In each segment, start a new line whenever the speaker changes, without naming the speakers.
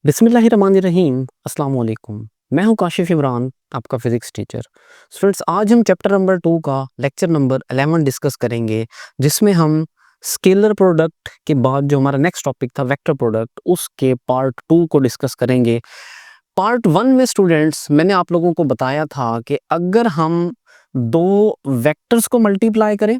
बिस्मिल्लाहिर्रहमानिर्रहीम अस्सलाम वालेकुम। मैं हूं काशिफ इमरान, आपका फिजिक्स टीचर। स्टूडेंट्स, आज हम चैप्टर नंबर 2 का लेक्चर नंबर 11 डिस्कस करेंगे, जिसमें हम स्केलर प्रोडक्ट के बाद जो हमारा नेक्स्ट टॉपिक था वेक्टर प्रोडक्ट, उसके पार्ट 2 को डिस्कस करेंगे। पार्ट 1 में स्टूडेंट्स मैंने आप लोगों को बताया था कि अगर हम दो वेक्टर्स को मल्टीप्लाई करें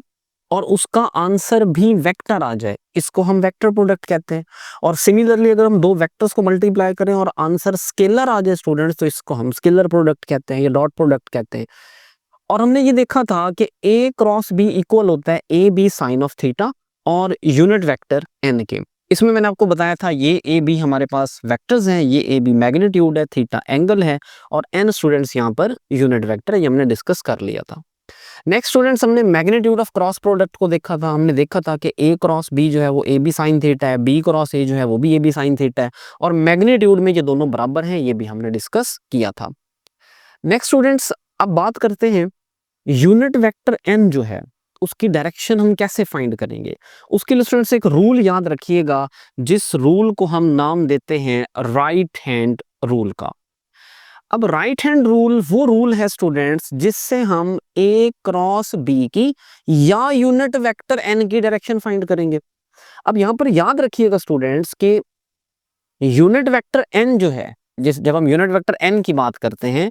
और उसका आंसर भी वेक्टर आ जाए, इसको हम वेक्टर प्रोडक्ट कहते हैं। और सिमिलरली अगर हम दो वेक्टर्स को मल्टीप्लाई करें और आंसर स्केलर आ जाए स्टूडेंट्स, तो इसको हम स्केलर प्रोडक्ट कहते हैं या डॉट प्रोडक्ट कहते हैं। और हमने ये देखा था कि ए क्रॉस बी इक्वल होता है A B sine of theta और यूनिट वेक्टर एन के। इसमें मैंने आपको बताया था ये ए बी हमारे पास वेक्टर्स हैं, ये ए बी मैग्नीट्यूड है, थीटा एंगल है और एन स्टूडेंट्स यहाँ पर यूनिट वेक्टर है। ये हमने डिस्कस कर लिया था। नेक्स्ट स्टूडेंट्स, हमने मैग्नीट्यूड ऑफ क्रॉस प्रोडक्ट को देखा था। हमने देखा था कि ए क्रॉस बी जो है वो ए बी साइन थीटा है, बी क्रॉस ए जो है वो भी ए बी साइन थीटा है और मैग्नीट्यूड में ये दोनों बराबर हैं, ये भी हमने डिस्कस किया था। नेक्स्ट स्टूडेंट्स, अब बात करते हैं यूनिट वेक्टर एन जो है उसकी डायरेक्शन हम कैसे फाइंड करेंगे। उसके लिए स्टूडेंट्स एक रूल याद रखिएगा, जिस रूल को हम नाम देते हैं राइट हैंड रूल का। अब राइट हैंड रूल वो रूल है स्टूडेंट्स जिससे हम ए क्रॉस बी की या यूनिट वेक्टर एन की डायरेक्शन फाइंड करेंगे। अब यहां पर याद रखिएगा स्टूडेंट्स कि यूनिट वेक्टर एन जो है, जब हम यूनिट वेक्टर एन की बात करते हैं,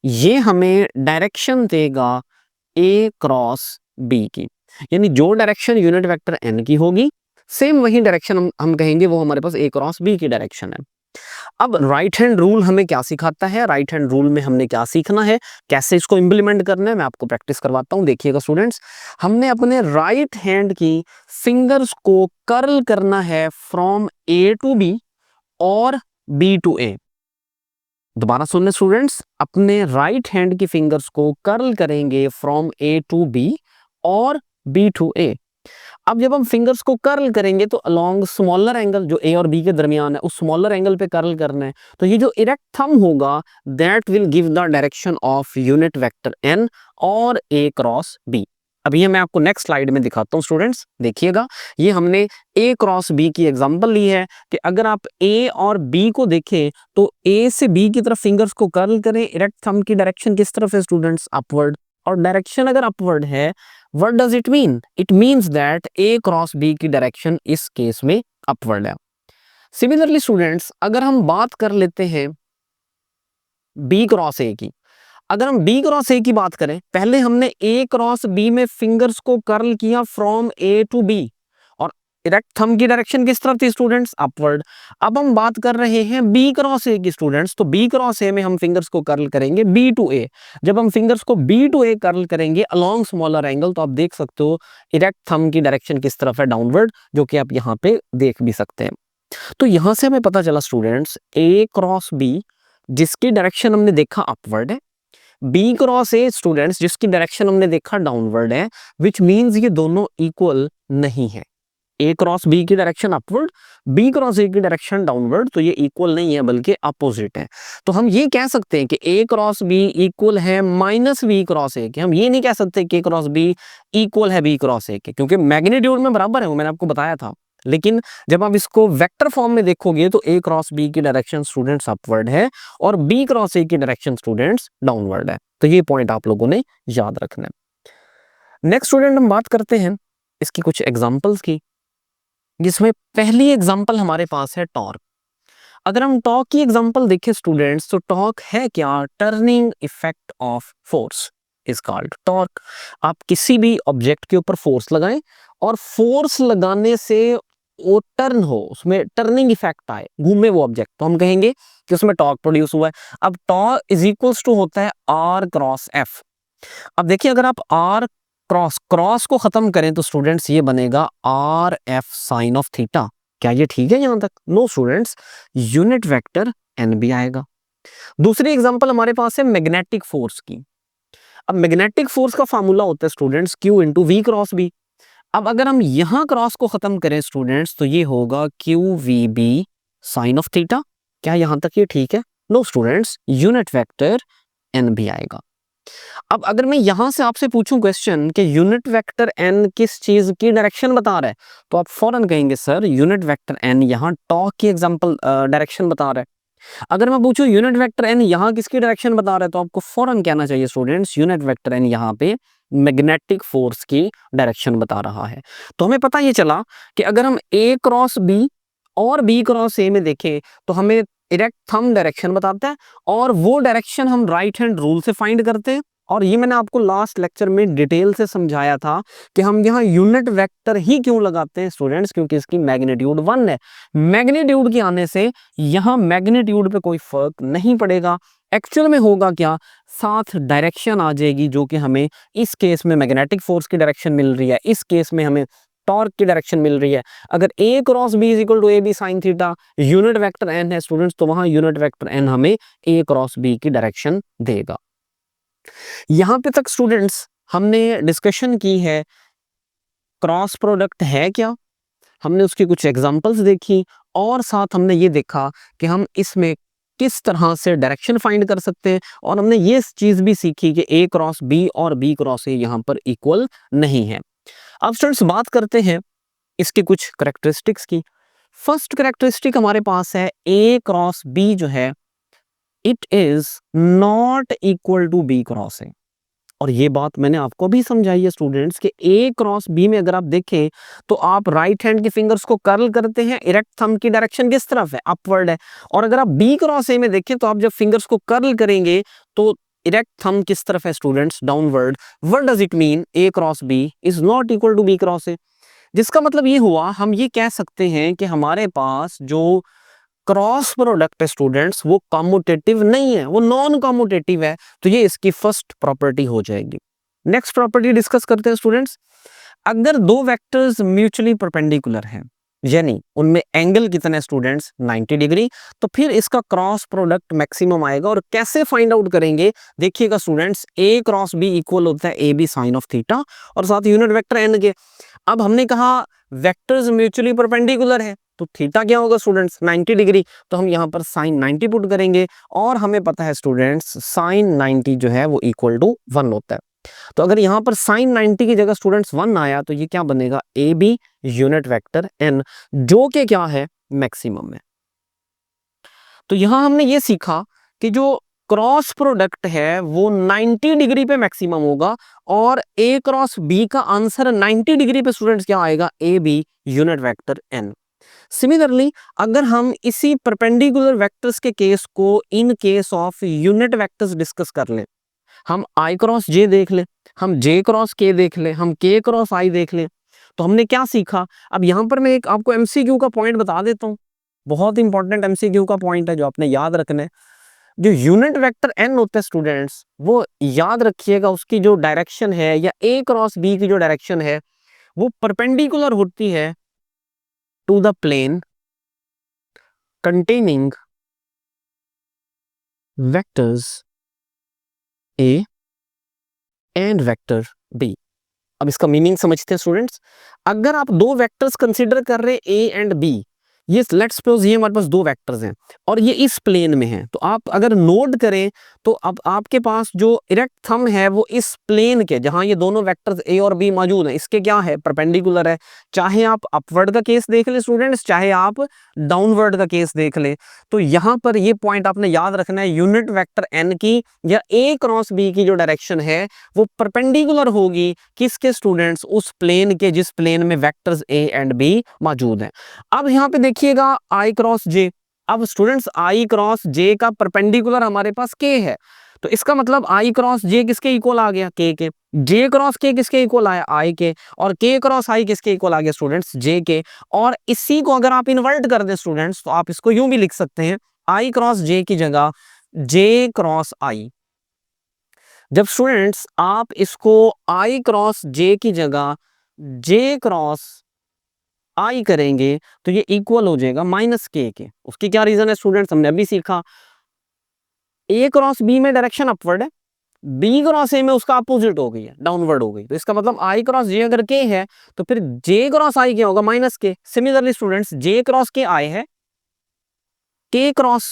ये हमें डायरेक्शन देगा ए क्रॉस बी की। यानी जो डायरेक्शन यूनिट वेक्टर एन की होगी, सेम वही डायरेक्शन हम कहेंगे वो हमारे पास ए क्रॉस बी की डायरेक्शन है। अब राइट हैंड रूल हमें क्या सिखाता है, राइट हैंड रूल में हमने क्या सीखना है, कैसे इसको इंप्लीमेंट करना है, मैं आपको प्रैक्टिस करवाता हूं। देखिएगा स्टूडेंट्स, हमने अपने राइट हैंड की फिंगर्स को कर्ल करना है फ्रॉम ए टू बी और बी टू ए। दोबारा सुनने स्टूडेंट्स, अपने राइट हैंड की फिंगर्स को कर्ल करेंगे फ्रॉम ए टू बी और बी टू ए। अब जब हम फिंगर्स को कर्ल करेंगे तो अलोंग स्मॉलर एंगल जो ए और बी के दरमियान है, उस स्मॉलर एंगल पे कर्ल करना है। तो ये जो इरेक्ट थंब होगा that will give the direction of unit vector N और ए क्रॉस बी। अब ये मैं आपको नेक्स्ट स्लाइड में दिखाता हूँ स्टूडेंट्स, देखिएगा। ये हमने ए क्रॉस बी की एग्जांपल ली है कि अगर आप ए और बी को देखें तो ए से बी की तरफ फिंगर्स को कर्ल करें, इरेक्ट थंब की डायरेक्शन किस तरफ है स्टूडेंट्स? अपवर्ड। और डायरेक्शन अगर अपवर्ड है, what does it mean? It means that A cross B की डायरेक्शन इस केस में अपवर्ड है। सिमिलरली स्टूडेंट्स, अगर हम बात कर लेते हैं बी क्रॉस ए की, अगर हम बी क्रॉस ए की बात करें, पहले हमने ए क्रॉस बी में फिंगर्स को कर्ल किया फ्रॉम ए टू बी और इरेक्ट थंब की डायरेक्शन किस तरफ थी स्टूडेंट्स? अपवर्ड। अब हम बात कर रहे हैं बी क्रॉस ए की स्टूडेंट्स, तो बी क्रॉस ए में हम फिंगर्स को कर्ल करेंगे बी टू ए। जब हम फिंगर्स को बी टू ए कर्ल करेंगे अलोंग स्मॉलर एंगल, तो आप देख सकते हो इरेक्ट थंब की डायरेक्शन किस तरफ है? डाउनवर्ड, जो कि आप यहाँ पे देख भी सकते हैं। तो यहां से हमें पता चला स्टूडेंट्स, ए क्रॉस बी जिसकी डायरेक्शन हमने देखा अपवर्ड है, बी क्रॉस ए स्टूडेंट्स जिसकी डायरेक्शन हमने देखा डाउनवर्ड है, विच मींस ये दोनों इक्वल नहीं है। ए क्रॉस बी की direction upward, B cross A की डायरेक्शन डाउनवर्ड, तो ये इक्वल नहीं है बल्कि अपोजिट है। तो हम ये कह सकते हैं कि ए क्रॉस बी इक्वल है माइनस बी क्रॉस ए के। हम ये नहीं कह सकते कि ए क्रॉस बी इक्वल है बी क्रॉस ए के, क्योंकि मैग्नीट्यूड में बराबर है, वो मैंने आपको बताया था। लेकिन जब आप इसको वेक्टर फॉर्म में देखोगे तो ए क्रॉस बी की डायरेक्शन स्टूडेंट्स अपवर्ड है और बी क्रॉस ए की डायरेक्शन स्टूडेंट्स डाउनवर्ड है। तो ये पॉइंट आप लोगों ने याद रखना है। नेक्स्ट स्टूडेंट, हम बात करते हैं इसकी कुछ एग्जांपल्स की, जिसमें पहली एग्जांपल हमारे पास है टॉर्क। अगर हम टॉर्क की एग्जांपल देखें स्टूडेंट्स, तो टॉर्क है क्या? Turning effect of force is called torque. आप किसी भी ऑब्जेक्ट के ऊपर फोर्स लगाएं और फोर्स लगाने से वो टर्न हो, उसमें टर्निंग इफेक्ट आए, घूमे वो ऑब्जेक्ट, तो हम कहेंगे कि उसमें टॉर्क प्रोड्यूस हुआ है। अब टॉर्क इज इक्वल्स टू होता है आर क्रॉस एफ। अब देखिए, अगर आप आर क्रॉस क्रॉस को खत्म करें तो स्टूडेंट्स ये बनेगा R F sine of theta. क्या ये ठीक है यहां तक? No students, unit vector N भी आएगा। दूसरी एग्जांपल हमारे पास है मैग्नेटिक फोर्स की। अब मैग्नेटिक फोर्स का फार्मूला होता है students Q into V cross B. अब अगर हम यहां क्रॉस को खत्म करें स्टूडेंट्स तो ये होगा Q V B sine of theta. क्या यहां तक ये ठीक है? No students, unit vector N भी आएगा। अब अगर मैं यहां से आपसे पूछूं क्वेश्चन कि यूनिट वेक्टर एन किस चीज की डायरेक्शन बता रहा है, तो आप फौरन कहेंगे सर यूनिट वेक्टर एन यहां टॉर्क की एग्जांपल डायरेक्शन बता रहा है। अगर मैं पूछूं यूनिट वेक्टर एन यहाँ किसकी डायरेक्शन बता रहा है, तो आपको फौरन कहना चाहिए स्टूडेंट्स यूनिट वेक्टर एन यहाँ पे मैग्नेटिक फोर्स की डायरेक्शन बता रहा है। तो हमें पता ये चला कि अगर हम ए क्रॉस बी और बी क्रॉस ए में देखें तो हमें डायरेक्ट थंब डायरेक्शन बताता है, और वो डायरेक्शन हम राइट हैंड रूल से फाइंड करते हैं। और ये मैंने आपको लास्ट लेक्चर में डिटेल से समझाया था कि हम यहाँ यूनिट वेक्टर ही क्यों लगाते हैं स्टूडेंट्स, क्योंकि इसकी मैग्नीट्यूड 1 है। मैग्नीट्यूड के आने से यहाँ मैग्नीट्यूड पे कोई फर्क नहीं पड़ेगा। एक्चुअल में होगा क्या, साथ डायरेक्शन आ जाएगी, जो कि हमें इस केस में मैग्नेटिक फोर्स की डायरेक्शन मिल रही है, इस केस में हमें टॉर्क की डायरेक्शन मिल रही है। अगर A cross B is equal to A B sine theta, unit vector N है स्टूडेंट्स, तो वहां यूनिट वेक्टर एन हमें ए क्रॉस बी की डायरेक्शन देगा। यहां पे तक स्टूडेंट्स हमने डिस्कशन की है क्रॉस प्रोडक्ट है क्या, हमने उसकी कुछ एग्जांपल्स देखी, और साथ हमने ये देखा कि हम इसमें किस तरह से डायरेक्शन फाइंड कर सकते हैं, और हमने ये चीज भी सीखी कि ए क्रॉस बी और बी क्रॉस ए यहां पर इक्वल नहीं है। अब स्टूडेंट्स बात करते हैं इसके कुछ करेक्टरिस्टिक्स की। फर्स्ट करेक्टरिस्टिक हमारे पास है ए क्रॉस बी जो है it is not equal to B cross A. और ये बात मैंने आपको भी समझाई है स्टूडेंट्स कि ए क्रॉस बी में अगर आप देखें तो आप राइट हैंड के फिंगर्स को कर्ल करते हैं, इरेक्ट थंब की डायरेक्शन किस तरफ है, अपवर्ड है। और अगर आप बी क्रॉस ए में देखें तो आप जब फिंगर्स को कर्ल करेंगे तो इरेक्ट थंब किस तरफ है students, downward. What does it mean, A cross B is not equal to B cross A. जिसका मतलब ये हुआ, हम ये कह सकते हैं कि हमारे पास जो क्रॉस प्रोडक्ट है स्टूडेंट्स वो कॉम्यूटेटिव नहीं है, वो नॉन कॉम्यूटेटिव है। तो ये इसकी फर्स्ट प्रॉपर्टी हो जाएगी। नेक्स्ट प्रॉपर्टी डिस्कस करते हैं स्टूडेंट्स। अगर दो वेक्टर्स म्यूचुअली परपेंडिकुलर हैं, यानी उनमें एंगल कितना है स्टूडेंट्स 90 डिग्री, तो फिर इसका क्रॉस प्रोडक्ट मैक्सिमम आएगा। और कैसे फाइंड आउट करेंगे, देखिएगा students, A cross B equal होता है A B sine of theta और साथ यूनिट वेक्टर एन के। अब हमने कहा वेक्टर्स म्यूचुअली परपेंडिकुलर है, तो थीटा क्या होगा स्टूडेंट्स 90 डिग्री, तो हम यहाँ पर साइन 90 पुट करेंगे। और हमें पता है स्टूडेंट्स साइन 90 जो है वो इक्वल टू 1 होता है। तो अगर यहाँ पर साइन 90 की जगह स्टूडेंट्स 1 आया तो ये क्या बनेगा, A B unit vector N, जो कि क्या है मैक्सिमम है। तो यहां हमने ये सीखा कि जो क्रॉस प्रोडक्ट है वो 90 डिग्री पे मैक्सिमम होगा, और ए क्रॉस बी का आंसर 90 डिग्री पे स्टूडेंट्स क्या आएगा, A B unit vector N. Similarly अगर हम इसी परपेंडिकुलर वेक्टर्स के केस को in case of unit vectors discuss कर लें, हम आई क्रॉस जे देख लें, हम जे क्रॉस के देख लें, हम के क्रॉस आई देख लें, तो हमने क्या सीखा। अब यहां पर मैं एक आपको एमसीक्यू का पॉइंट बता देता हूं, बहुत इंपॉर्टेंट एमसीक्यू का पॉइंट है जो आपने याद रखना है। जो यूनिट वेक्टर एन होता है स्टूडेंट्स, वो याद रखिएगा उसकी जो डायरेक्शन है या ए क्रॉस बी की जो डायरेक्शन है वो परपेंडिकुलर होती है to the plane containing vectors A and vector B। अब इसका मीनिंग समझते हैं स्टूडेंट्स। अगर आप दो वेक्टर्स कंसीडर कर रहे हैं A एंड B, ये लेट्स सपोज ये हमारे पास दो वेक्टर्स हैं और ये इस प्लेन में हैं, तो आप अगर नोट करें तो अब आपके पास जो इरेक्ट थंब है वो इस प्लेन के, जहां ये दोनों वेक्टर्स A और B मौजूद हैं, इसके क्या है, परपेंडिकुलर है। चाहे आप अपवर्ड का केस देख लें स्टूडेंट्स, चाहे आप डाउनवर्ड का केस देख लें। तो यहां पर ये पॉइंट आपने याद रखना है, यूनिट वेक्टर एन की या A क्रॉस B की जो डायरेक्शन है वो परपेंडिकुलर होगी किसके स्टूडेंट्स, उस प्लेन के जिस प्लेन में वेक्टर्स A एंड B मौजूद हैं। अब यहाँ पे देखिएगा I क्रॉस J। अब स्टूडेंट्स I क्रॉस J का परपेंडिकुलर हमारे पास K है, तो इसका मतलब I क्रॉस J किसके इक्वल आ गया, K के। J क्रॉस K किसके इक्वल आया, I के। और K क्रॉस I किसके इक्वल आ गया स्टूडेंट्स, J के। और इसी को अगर आप इन्वर्ट कर दें स्टूडेंट्स तो आप इसको यूं भी लिख सकते हैं, I क्रॉस J की जगह J क्रॉस I। जब स्टूडेंट्स आप इसको I क्रॉस J की जगह J क्रॉस I करेंगे तो ये इक्वल हो जाएगा माइनस K के। उसकी क्या रीजन है स्टूडेंट्स, हमने अभी सीखा, A क्रॉस B में डायरेक्शन अपवर्ड है, B क्रॉस A में उसका अपोजिट हो गई है, डाउनवर्ड हो गई। तो इसका मतलब I क्रॉस J अगर K है तो फिर J क्रॉस I क्या होगा, minus K। Similarly students J cross K I है, K क्रॉस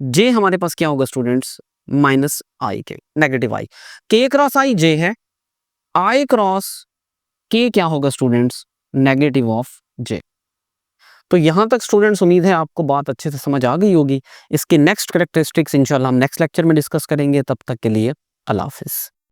J हमारे पास क्या होगा स्टूडेंट्स, माइनस I के, negative I। K cross I J है, I क्रॉस K क्या होगा स्टूडेंट्स, नेगेटिव ऑफ J। तो यहाँ तक स्टूडेंट्स उम्मीद है आपको बात अच्छे से समझ आ गई होगी। इसके नेक्स्ट कैरेक्टरिस्टिक्स इंशाल्लाह हम नेक्स्ट लेक्चर में डिस्कस करेंगे। तब तक के लिए अल्लाह हाफ़िज़।